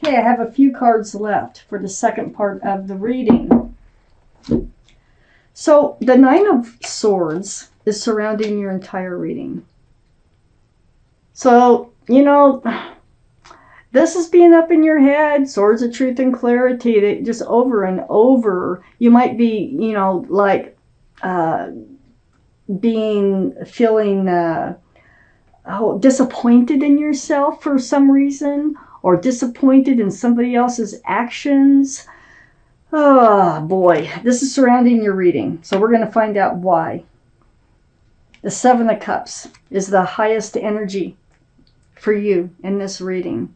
Okay, I have a few cards left for the second part of the reading. So the Nine of Swords is surrounding your entire reading. So, you know, this is being up in your head, swords of truth and clarity, that just over and over, you might be, you know, like feeling disappointed in yourself for some reason, or disappointed in somebody else's actions. Oh boy, this is surrounding your reading. So we're going to find out why. The Seven of Cups is the highest energy for you in this reading.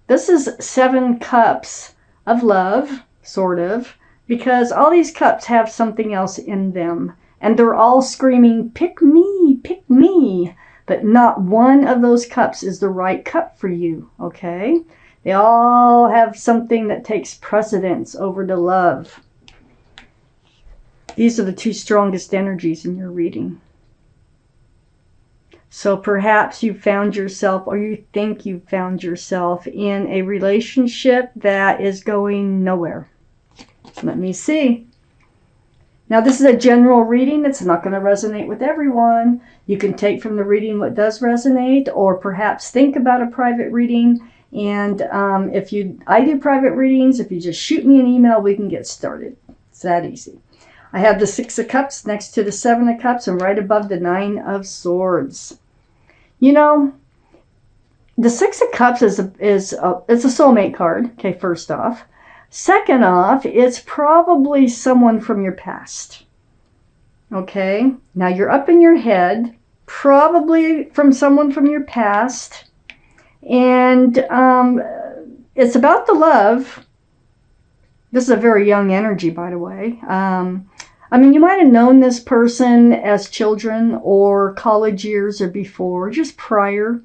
This is 7 cups of love, sort of, because all these cups have something else in them. And they're all screaming, pick me, pick me. But not one of those cups is the right cup for you, okay? They all have something that takes precedence over the love. These are the 2 strongest energies in your reading. So perhaps you found yourself, or you think you found yourself, in a relationship that is going nowhere. Let me see. Now, this is a general reading. It's not going to resonate with everyone. You can take from the reading what does resonate, or perhaps think about a private reading. And I do private readings. If you just shoot me an email, we can get started. It's that easy. I have the 6 of Cups next to the 7 of Cups and right above the 9 of Swords. You know, the 6 of Cups is a soulmate card, okay, first off. Second off, it's probably someone from your past. Okay, now you're up in your head, probably from someone from your past. And it's about the love. This is a very young energy, by the way. I mean, you might have known this person as children or college years or before, just prior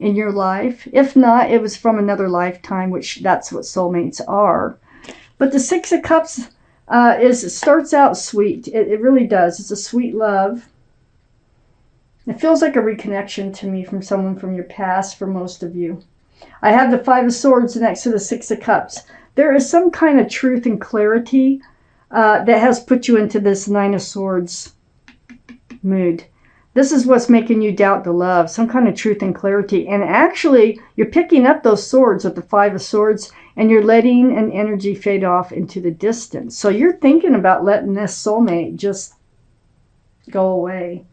in your life. If not, it was from another lifetime, which that's what soulmates are. But the 6 of Cups starts out sweet. It really does. It's a sweet love. It feels like a reconnection to me from someone from your past for most of you. I have the 5 of Swords next to the 6 of Cups. There is some kind of truth and clarity that has put you into this 9 of Swords mood. This is what's making you doubt the love, some kind of truth and clarity. And actually, you're picking up those swords with the 5 of Swords, and you're letting an energy fade off into the distance. So you're thinking about letting this soulmate just go away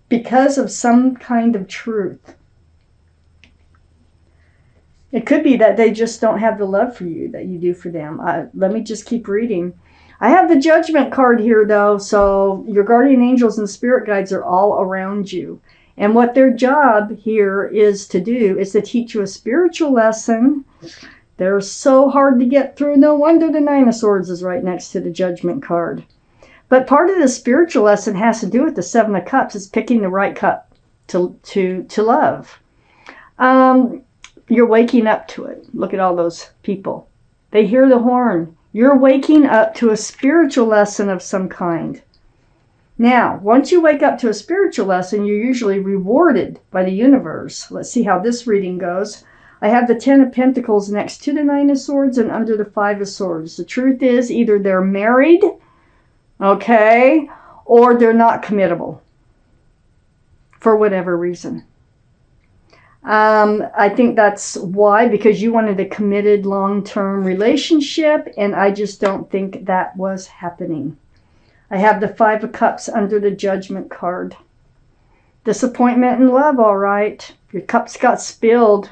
because of some kind of truth. It could be that they just don't have the love for you that you do for them. Let me just keep reading. I have the Judgment card here, though, so your guardian angels and spirit guides are all around you. And what their job here is to do is to teach you a spiritual lesson. They're so hard to get through. No wonder the 9 of Swords is right next to the Judgment card. But part of the spiritual lesson has to do with the 7 of Cups. It's picking the right cup to love. You're waking up to it. Look at all those people. They hear the horn. You're waking up to a spiritual lesson of some kind. Now, once you wake up to a spiritual lesson, you're usually rewarded by the universe. Let's see how this reading goes. I have the 10 of Pentacles next to the 9 of Swords and under the 5 of Swords. The truth is, either they're married, okay, or they're not committable for whatever reason. I think that's why, because you wanted a committed long-term relationship, and I just don't think that was happening. I have the 5 of Cups under the Judgment card. Disappointment in love, all right. Your cups got spilled,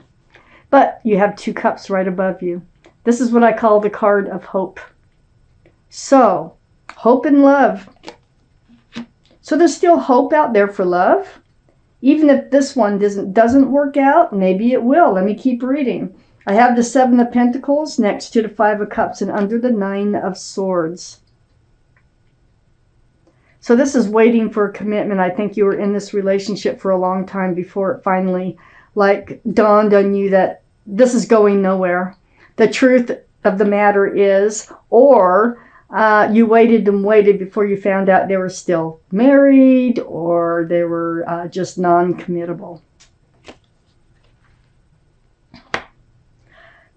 but you have 2 cups right above you. This is what I call the card of hope. So, hope and love. So there's still hope out there for love. Even if this one doesn't work out, maybe it will. Let me keep reading. I have the 7 of Pentacles next to the 5 of Cups and under the 9 of Swords. So this is waiting for a commitment. I think you were in this relationship for a long time before it finally dawned on you that this is going nowhere. The truth of the matter is, or you waited and waited before you found out they were still married, or they were just non-committable.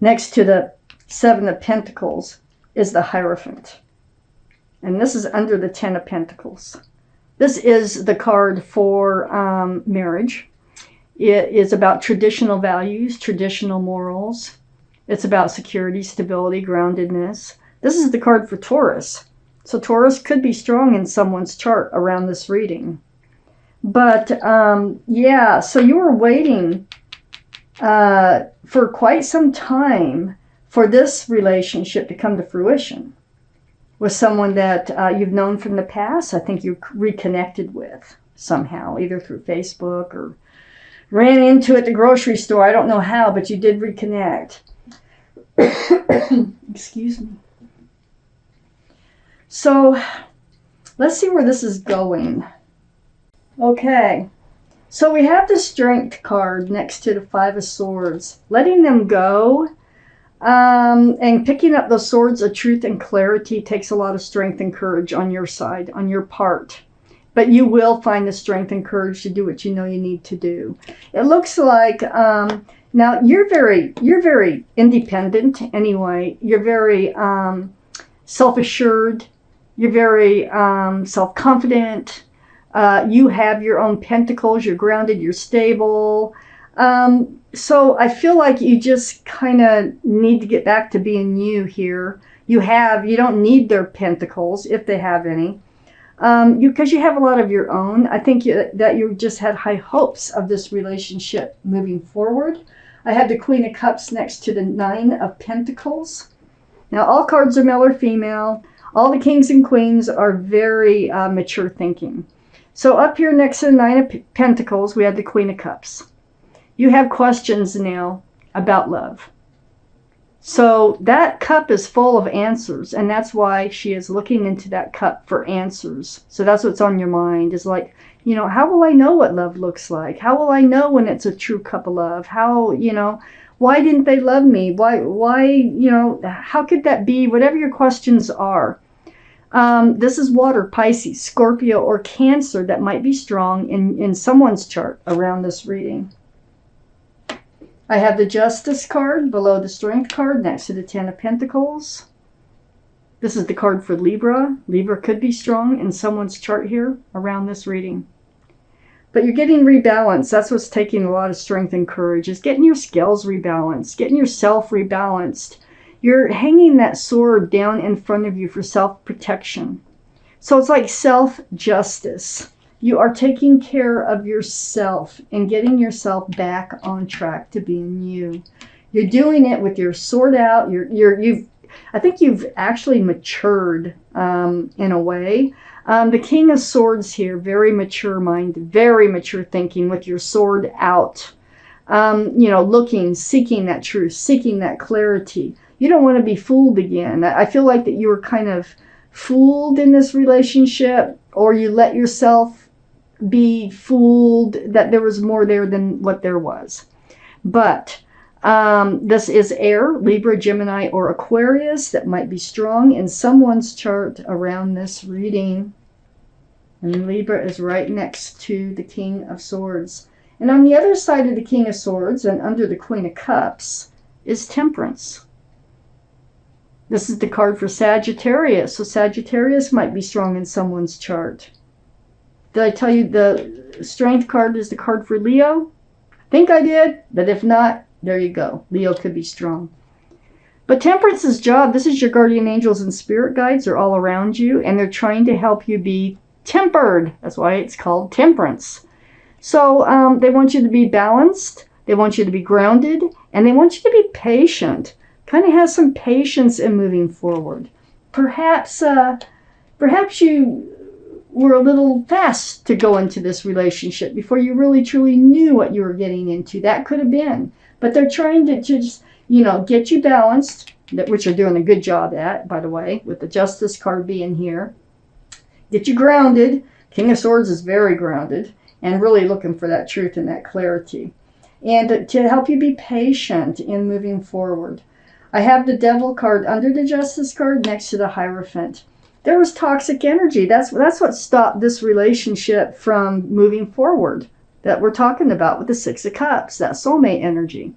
Next to the Seven of Pentacles is the Hierophant. And this is under the Ten of Pentacles. This is the card for marriage. It is about traditional values, traditional morals. It's about security, stability, groundedness. This is the card for Taurus. So Taurus could be strong in someone's chart around this reading. But yeah, so you were waiting for quite some time for this relationship to come to fruition with someone that you've known from the past. I think you reconnected with somehow, either through Facebook or ran into at the grocery store. I don't know how, but you did reconnect. Excuse me. So let's see where this is going. Okay. So we have the Strength card next to the Five of Swords. Letting them go and picking up the swords of truth and clarity takes a lot of strength and courage on your side, on your part. But you will find the strength and courage to do what you know you need to do. It looks like now you're very independent anyway. You're very self-assured. You're very self-confident. You have your own pentacles. You're grounded. You're stable. So I feel like you just kind of need to get back to being you here. You don't need their pentacles if they have any. Because you have a lot of your own. I think that you just had high hopes of this relationship moving forward. I have the Queen of Cups next to the Nine of Pentacles. Now, all cards are male or female. All the kings and queens are very mature thinking. So up here next to the Nine of Pentacles, we have the Queen of Cups. You have questions now about love. So that cup is full of answers, and that's why she is looking into that cup for answers. So that's what's on your mind, is like, you know, how will I know what love looks like? How will I know when it's a true cup of love? How, you know, why didn't they love me? Why, you know, how could that be? Whatever your questions are. This is water, Pisces, Scorpio, or Cancer that might be strong in someone's chart around this reading. I have the Justice card below the Strength card next to the Ten of Pentacles. This is the card for Libra. Libra could be strong in someone's chart here around this reading. But you're getting rebalanced. That's what's taking a lot of strength and courage, is getting your scales rebalanced, getting yourself rebalanced. You're hanging that sword down in front of you for self-protection. So it's like self-justice. You are taking care of yourself and getting yourself back on track to being you. You're doing it with your sword out. I think you've actually matured in a way. The King of Swords here, very mature mind, very mature thinking with your sword out. You know, looking, seeking that truth, seeking that clarity. You don't want to be fooled again. I feel like that you were kind of fooled in this relationship, or you let yourself be fooled that there was more there than what there was. But this is air, Libra, Gemini, or Aquarius that might be strong in someone's chart around this reading. And Libra is right next to the King of Swords. And on the other side of the King of Swords and under the Queen of Cups is Temperance. This is the card for Sagittarius. So Sagittarius might be strong in someone's chart. Did I tell you the Strength card is the card for Leo? I think I did, but if not, there you go. Leo could be strong. But Temperance's job, this is your guardian angels and spirit guides are all around you, and they're trying to help you be tempered. That's why it's called Temperance. So they want you to be balanced, they want you to be grounded, and they want you to be patient. Kind of have some patience in moving forward. Perhaps you were a little fast to go into this relationship before you really truly knew what you were getting into. That could have been. But they're trying to just, you know, get you balanced, which you're doing a good job at, by the way, with the Justice card being here. Get you grounded. King of Swords is very grounded and really looking for that truth and that clarity. And to help you be patient in moving forward. I have the Devil card under the Justice card next to the Hierophant. There was toxic energy. That's what stopped this relationship from moving forward that we're talking about with the Six of Cups, that soulmate energy.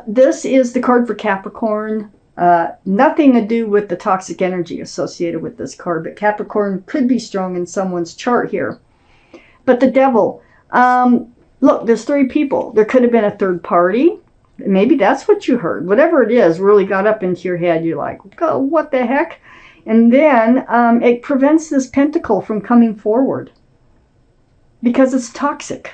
This is the card for Capricorn. Nothing to do with the toxic energy associated with this card, but Capricorn could be strong in someone's chart here. But the Devil, look, there's 3 people. There could have been a third party. Maybe that's what you heard. Whatever it is really got up into your head. You're like, oh, what the heck? And then it prevents this pentacle from coming forward because it's toxic.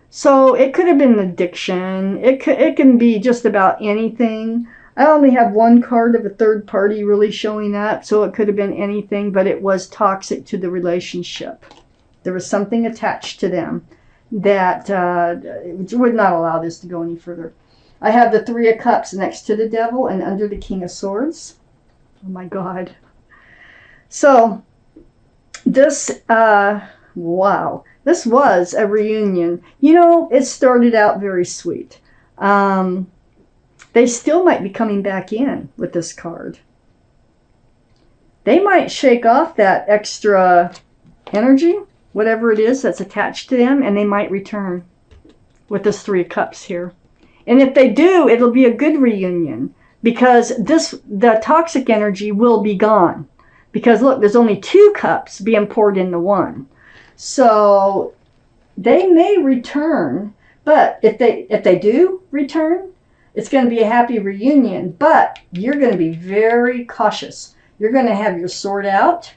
So it could have been addiction. It can be just about anything. I only have 1 card of a third party really showing up, so it could have been anything, but it was toxic to the relationship. There was something attached to them that would not allow this to go any further. I have the 3 of Cups next to the Devil and under the King of Swords. Oh my God. So this, wow, this was a reunion. You know, it started out very sweet. They still might be coming back in with this card. They might shake off that extra energy, whatever it is that's attached to them, and they might return with this 3 of Cups here. And if they do, it'll be a good reunion because the toxic energy will be gone. Because look, there's only 2 cups being poured into 1. So they may return, but if they do return, it's going to be a happy reunion, but you're going to be very cautious. You're going to have your sword out,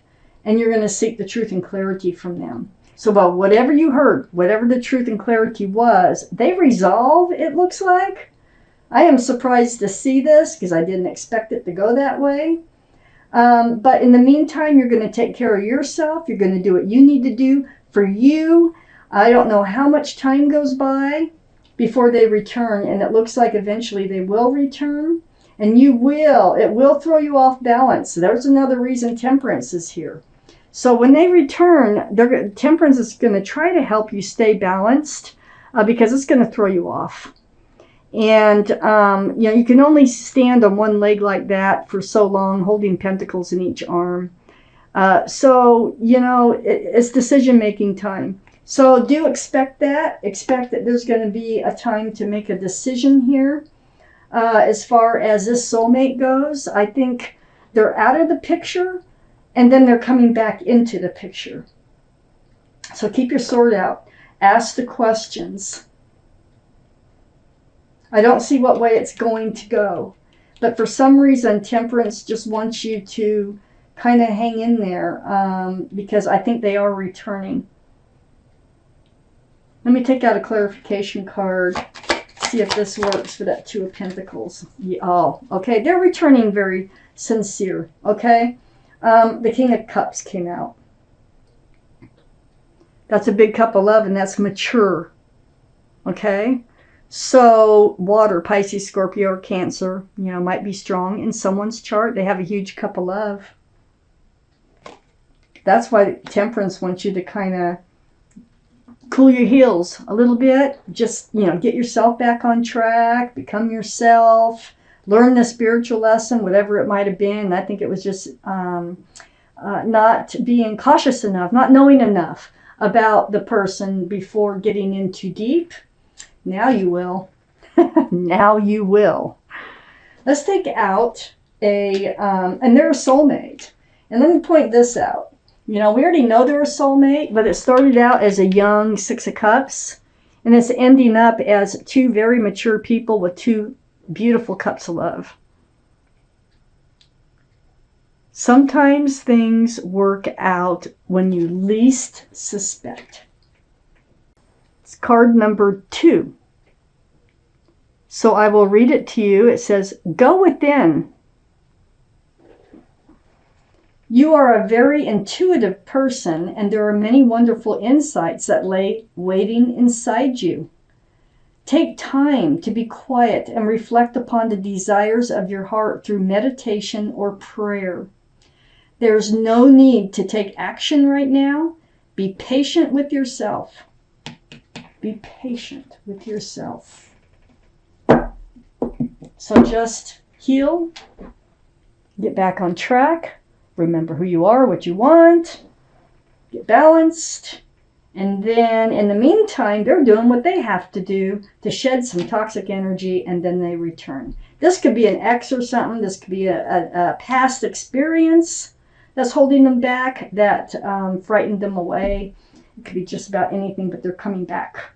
and you're going to seek the truth and clarity from them. So, well, whatever you heard, whatever the truth and clarity was, they resolve, it looks like. I am surprised to see this because I didn't expect it to go that way. But in the meantime, you're going to take care of yourself. You're going to do what you need to do for you. I don't know how much time goes by before they return, and it looks like eventually they will return, and it will throw you off balance. So there's another reason Temperance is here. So when they return, Temperance is going to try to help you stay balanced because it's going to throw you off. And you know, you can only stand on 1 leg like that for so long, holding pentacles in each arm. So you know, it's decision-making time. So do expect that. Expect that there's going to be a time to make a decision here. As far as this soulmate goes, I think they're out of the picture, and then they're coming back into the picture. So keep your sword out. Ask the questions. I don't see what way it's going to go. But for some reason, Temperance just wants you to kind of hang in there because I think they are returning. Let me take out a clarification card, see if this works for that 2 of Pentacles. Oh, okay. They're returning very sincere, okay? The King of Cups came out. That's a big cup of love, and that's mature, okay? So water, Pisces, Scorpio, or Cancer, you know, might be strong in someone's chart. They have a huge cup of love. That's why Temperance wants you to kind of cool your heels a little bit. Just, you know, get yourself back on track, become yourself, learn the spiritual lesson, whatever it might have been. I think it was just not being cautious enough, not knowing enough about the person before getting in too deep. Now you will. Now you will. Let's take out and they're a soulmate. And let me point this out. You know, we already know they're a soulmate, but it started out as a young 6 of Cups, and it's ending up as 2 very mature people with 2 beautiful cups of love. Sometimes things work out when you least suspect. It's card number 2. So I will read it to you. It says, go within. You are a very intuitive person, and there are many wonderful insights that lay waiting inside you. Take time to be quiet and reflect upon the desires of your heart through meditation or prayer. There's no need to take action right now. Be patient with yourself. Be patient with yourself. So just heal, get back on track. Remember who you are, what you want, get balanced, And then in the meantime, they're doing what they have to do to shed some toxic energy, and then they return. This could be an ex or something. This could be a past experience that's holding them back, that frightened them away. It could be just about anything, but they're coming back.